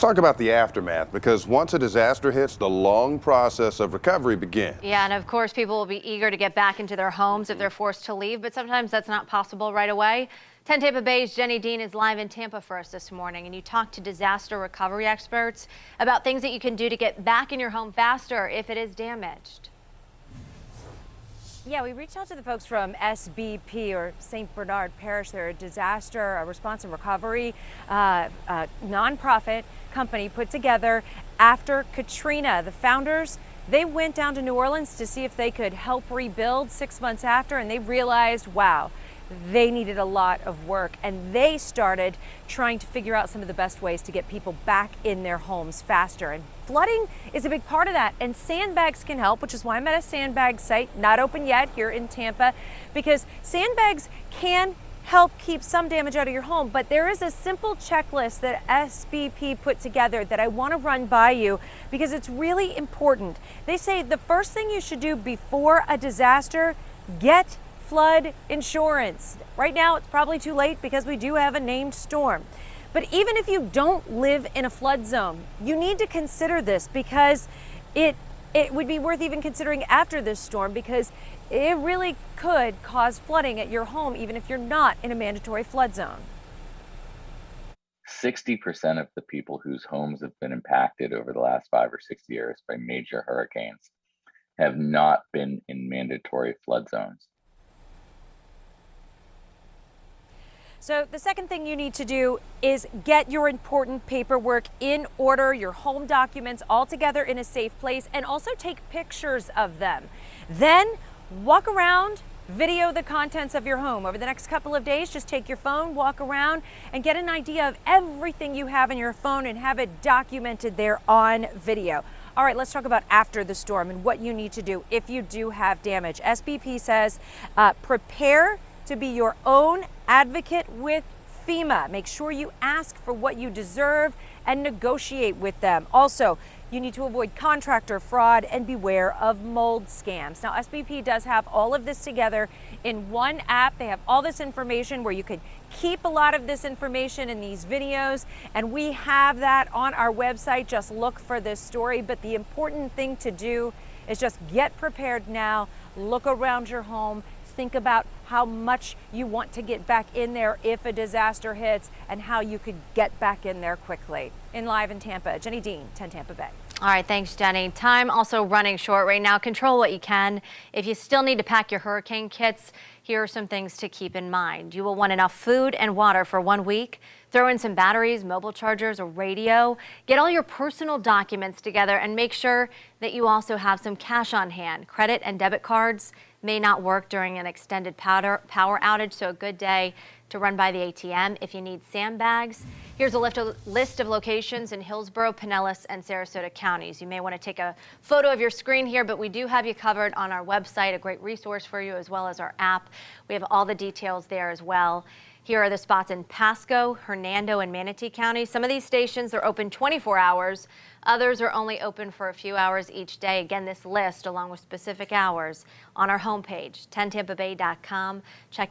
Talk about the aftermath, because once a disaster hits, the long process of recovery begins. Yeah, and of course, people will be eager to get back into their homes if they're forced to leave, but sometimes that's not possible right away. 10 Tampa Bay's Jenny Dean is live in Tampa for us this morning, and you talked to disaster recovery experts about things that you can do to get back in your home faster if it is damaged. Yeah, we reached out to the folks from SBP, or St. Bernard Parish. They're a disaster response and recovery nonprofit company put together after Katrina. The founders, they went down to New Orleans to see if they could help rebuild 6 months after, and they realized, wow, they needed a lot of work, and they started trying to figure out some of the best ways to get people back in their homes faster. And flooding is a big part of that, and sandbags can help, which is why I'm at a sandbag site, not open yet, here in Tampa, because sandbags can help keep some damage out of your home. But there is a simple checklist that SBP put together that I want to run by you because it's really important. They say the first thing you should do before a disaster, get flood insurance. Right now, it's probably too late because we do have a named storm. But even if you don't live in a flood zone, you need to consider this, because it would be worth even considering after this storm, because it really could cause flooding at your home even if you're not in a mandatory flood zone. 60% of the people whose homes have been impacted over the last 5 or 6 years by major hurricanes have not been in mandatory flood zones. So the second thing you need to do is get your important paperwork in order, your home documents all together in a safe place, and also take pictures of them. Then walk around, video the contents of your home. Over the next couple of days, just take your phone, walk around, and get an idea of everything you have in your phone and have it documented there on video. All right, let's talk about after the storm and what you need to do if you do have damage. SBP says prepare to be your own advocate with FEMA. Make sure you ask for what you deserve and negotiate with them. Also, you need to avoid contractor fraud and beware of mold scams. Now, SBP does have all of this together in one app. They have all this information where you can keep a lot of this information in these videos, and we have that on our website. Just look for this story. But the important thing to do is just get prepared now. Look around your home. Think about how much you want to get back in there if a disaster hits, and how you could get back in there quickly. Live in Tampa, Jenny Dean, 10 Tampa Bay. All right, thanks, Jenny. Time also running short right now. Control what you can. If you still need to pack your hurricane kits, here are some things to keep in mind. You will want enough food and water for 1 week. Throw in some batteries, mobile chargers, a radio. Get all your personal documents together, and make sure that you also have some cash on hand. Credit and debit cards may not work during an extended power outage, so a good day to run by the ATM. If you need sandbags, here's a list of locations in Hillsborough, Pinellas, and Sarasota counties. You may want to take a photo of your screen here, but we do have you covered on our website, a great resource for you, as well as our app. We have all the details there as well. Here are the spots in Pasco, Hernando, and Manatee counties. Some of these stations are open 24 hours. Others are only open for a few hours each day. Again, this list, along with specific hours, on our homepage, 10tampabay.com. Check